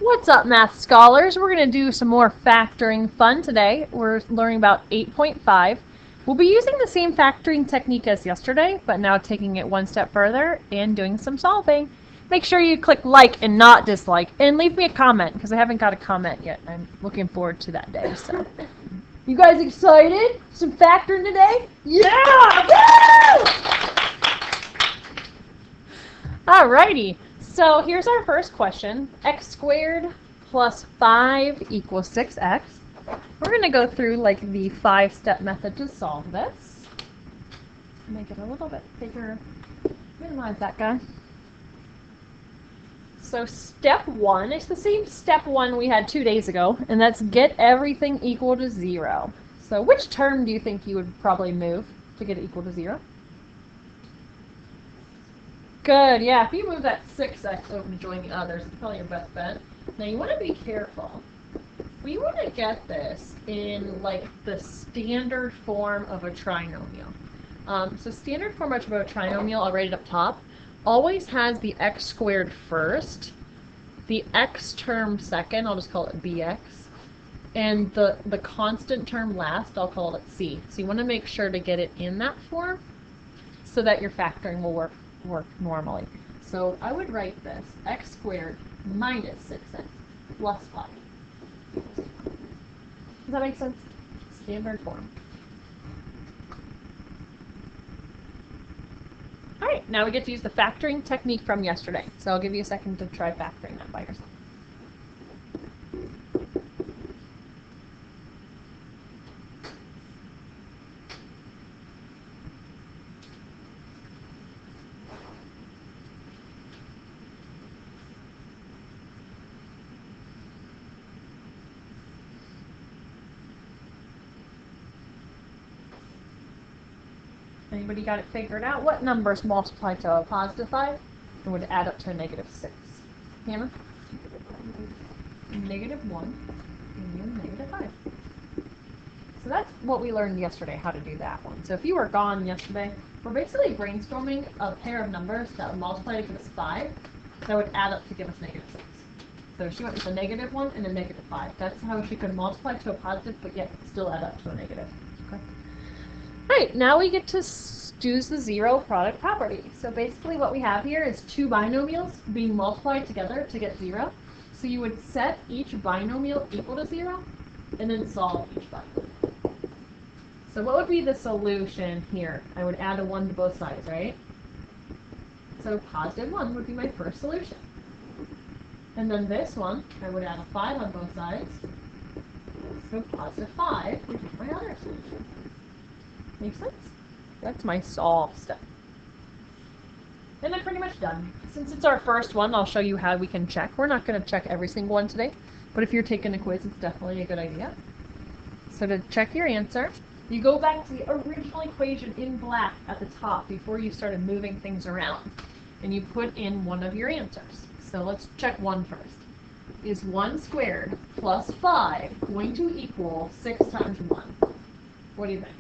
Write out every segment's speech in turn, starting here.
What's up, math scholars? We're going to do some more factoring fun today. We're learning about 8.5. We'll be using the same factoring technique as yesterday, but now taking it one step further and doing some solving. Make sure you click like and not dislike, and leave me a comment, because I haven't got a comment yet. I'm looking forward to that day. So, you guys excited? Some factoring today? Yeah! Woo! Alrighty. So here's our first question. X squared plus 5 equals 6x. We're going to go through like the 5-step method to solve this. Make it a little bit bigger. Minimize that guy. So step 1 is the same step 1 we had 2 days ago, and that's get everything equal to 0. So which term do you think you would probably move to get it equal to 0? Good, yeah, if you move that 6x over to join the others, it's probably your best bet. Now you want to be careful. We want to get this in like the standard form of a trinomial. So standard form of a trinomial, I'll write it up top, always has the x squared first, the x term second, I'll just call it bx, and the constant term last, I'll call it c. So you want to make sure to get it in that form so that your factoring will work normally. So I would write this x squared minus 6x plus 5. Does that make sense? Standard form. Alright, now we get to use the factoring technique from yesterday. So I'll give you a second to try factoring that by yourself. Anybody got it figured out? What numbers multiply to a positive 5 and would add up to a negative 6? Hannah? Negative 1 and negative 5. So that's what we learned yesterday, how to do that one. So if you were gone yesterday, we're basically brainstorming a pair of numbers that would multiply to give us 5 that would add up to give us negative 6. So she went with a negative 1 and a negative 5. That's how she could multiply to a positive, but yet still add up to a negative. Okay. Alright, now we get to use the zero product property. So basically what we have here is two binomials being multiplied together to get 0. So you would set each binomial equal to 0 and then solve each binomial. So what would be the solution here? I would add a 1 to both sides, right? So positive 1 would be my first solution. And then this one, I would add a 5 on both sides. So positive 5 would be my other solution. Make sense? That's my solve step. And I'm pretty much done. Since it's our first one, I'll show you how we can check. We're not going to check every single one today, but if you're taking a quiz, it's definitely a good idea. So to check your answer, you go back to the original equation in black at the top before you started moving things around, and you put in one of your answers. So let's check 1 first. Is 1 squared plus 5 going to equal 6 times 1? What do you think?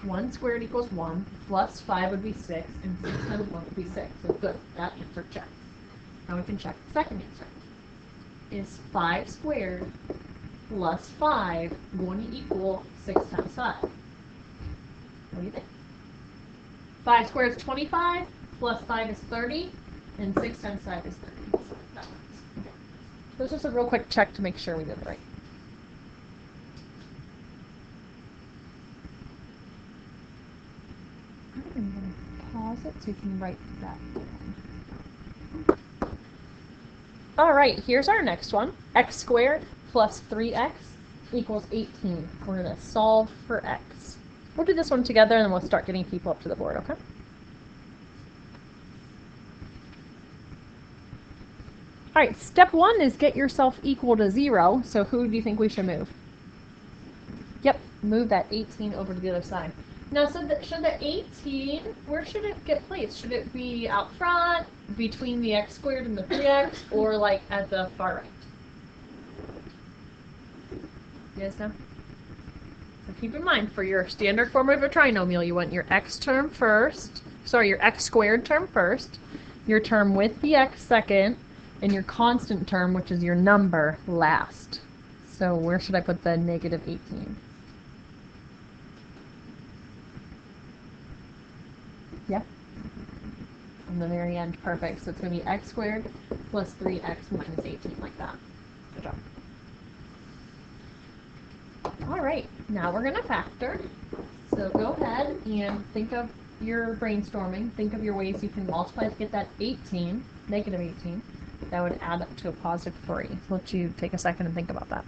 1 squared equals 1, plus 5 would be 6, and 6 times 1 would be 6. So good, that answer checks. Now we can check the second answer. Is 5 squared plus 5 going to equal 6 times 5? What do you think? 5 squared is 25, plus 5 is 30, and 6 times 5 is 30. So that works. Okay. So it's just a real quick check to make sure we did it right. I'm going to pause it so you can write that down. Alright, here's our next one. X squared plus 3x equals 18. We're going to solve for x. We'll do this one together and then we'll start getting people up to the board, okay? Alright, step 1 is get yourself equal to 0. So who do you think we should move? Yep, move that 18 over to the other side. Now, so should the 18, where should it get placed? Should it be out front, between the x squared and the 3x, or like at the far right? You guys know? So keep in mind, for your standard form of a trinomial, you want your x term first, sorry, your x squared term first, your term with the x second, and your constant term, which is your number, last. So where should I put the negative 18? Yeah. On the very end, perfect. So it's going to be x squared plus 3x minus 18, like that. Good job. All right, now we're going to factor. So go ahead and think of your brainstorming. Think of your ways you can multiply to get that 18, negative 18. That would add up to a positive 3. So let you take a second and think about that.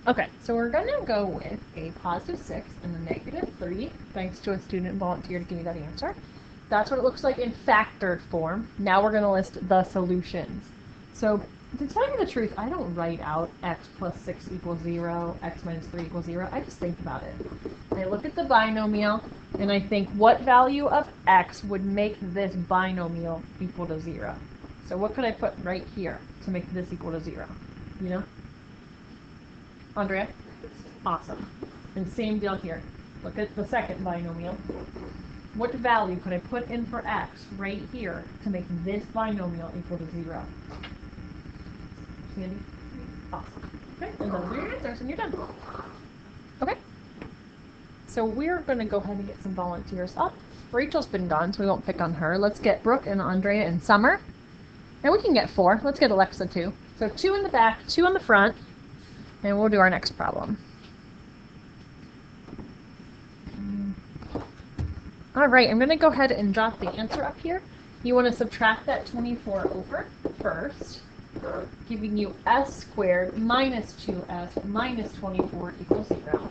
Okay, so we're going to go with a positive 6 and a negative 3, thanks to a student volunteer to give me that answer. That's what it looks like in factored form. Now we're going to list the solutions. So to tell you the truth, I don't write out x plus 6 equals 0, x minus 3 equals 0. I just think about it. I look at the binomial, and I think what value of x would make this binomial equal to 0. So what could I put right here to make this equal to 0? You know? Andrea? Awesome. And same deal here. Look at the second binomial. What value could I put in for x right here to make this binomial equal to 0? Sandy? Awesome. Okay, and those are your answers, and you're done. Okay. So we're going to go ahead and get some volunteers up. Rachel's been gone, so we won't pick on her. Let's get Brooke and Andrea and Summer. And we can get 4. Let's get Alexa too. So 2 in the back, 2 on the front, and we'll do our next problem. All right, I'm going to go ahead and jot the answer up here. You want to subtract that 24 over first, giving you s squared minus 2s minus 24 equals 0.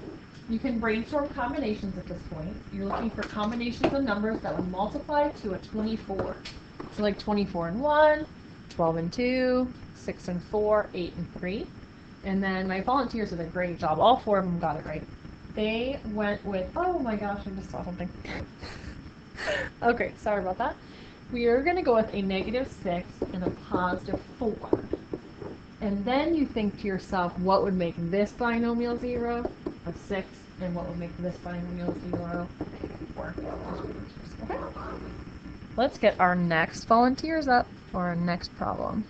You can brainstorm combinations at this point. You're looking for combinations of numbers that would multiply to a 24. So like 24 and 1, 12 and 2, 6 and 4, 8 and 3. And then my volunteers did a great job. All 4 of them got it right. They went with, oh my gosh, I just saw something. Okay, sorry about that. We are going to go with a negative 6 and a positive 4. And then you think to yourself, what would make this binomial 0? A 6. And what would make this binomial 0? A 4. Okay. Let's get our next volunteers up for our next problem.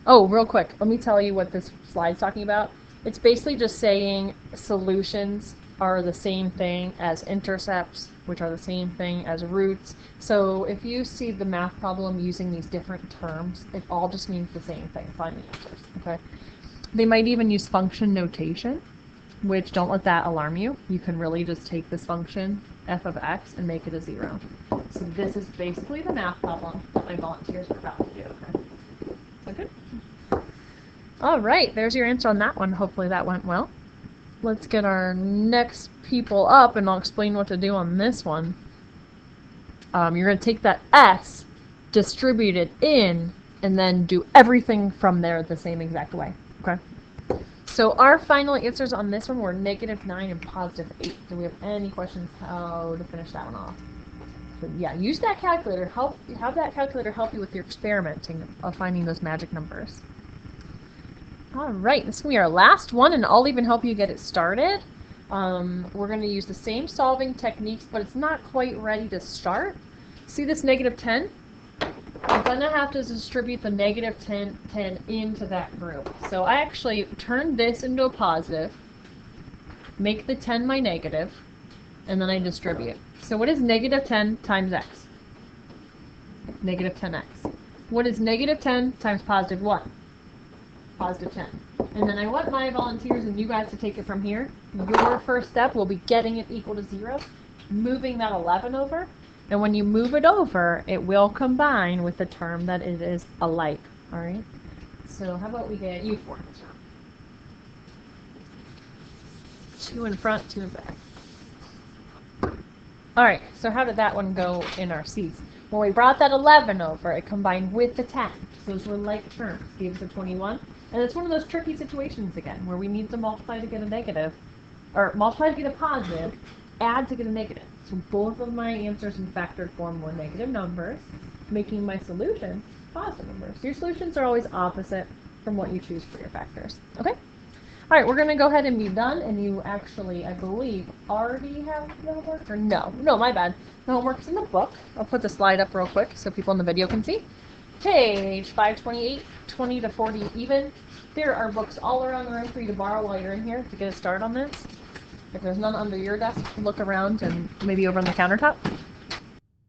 Oh, real quick, let me tell you what this slide's talking about. It's basically just saying solutions are the same thing as intercepts, which are the same thing as roots. So if you see the math problem using these different terms, it all just means the same thing. Find the answers, okay? They might even use function notation, which don't let that alarm you. You can really just take this function, f of x, and make it a 0. So this is basically the math problem that my volunteers are about to do, okay? Okay? All right, there's your answer on that one. Hopefully that went well. Let's get our next people up, and I'll explain what to do on this one. You're going to take that s, distribute it in, and then do everything from there the same exact way. Okay? So our final answers on this one were negative 9 and positive 8. Do we have any questions how to finish that one off? So yeah, use that calculator. Have that calculator help you with your experimenting of finding those magic numbers. All right, this is going to be our last one, and I'll even help you get it started. We're going to use the same solving techniques, but it's not quite ready to start. See this negative 10? I'm going to have to distribute the negative 10 into that group. So I actually turn this into a positive, make the 10 my negative, and then I distribute. So what is negative 10 times x? Negative 10x. What is negative 10 times positive 1? Positive 10. And then I want my volunteers and you guys to take it from here. Your first step will be getting it equal to 0, moving that 11 over, and when you move it over, it will combine with the term that it is alike. All right? So how about we get you 4? 2 in front, 2 in back. All right, so how did that one go in our C's? When we brought that 11 over, it combined with the 10. So those were like terms, gave us a 21. And it's one of those tricky situations again, where we need to multiply to get a negative, or multiply to get a positive, add to get a negative. So both of my answers in factored form were negative numbers, making my solutions positive numbers. Your solutions are always opposite from what you choose for your factors. Okay? All right, we're going to go ahead and be done, and you actually, I believe, already have the homework, or no, my bad. The homework's in the book. I'll put the slide up real quick so people in the video can see. Page 528, 20 to 40 even. There are books all around the room for you to borrow while you're in here to get a start on this. If there's none under your desk, look around and maybe over on the countertop.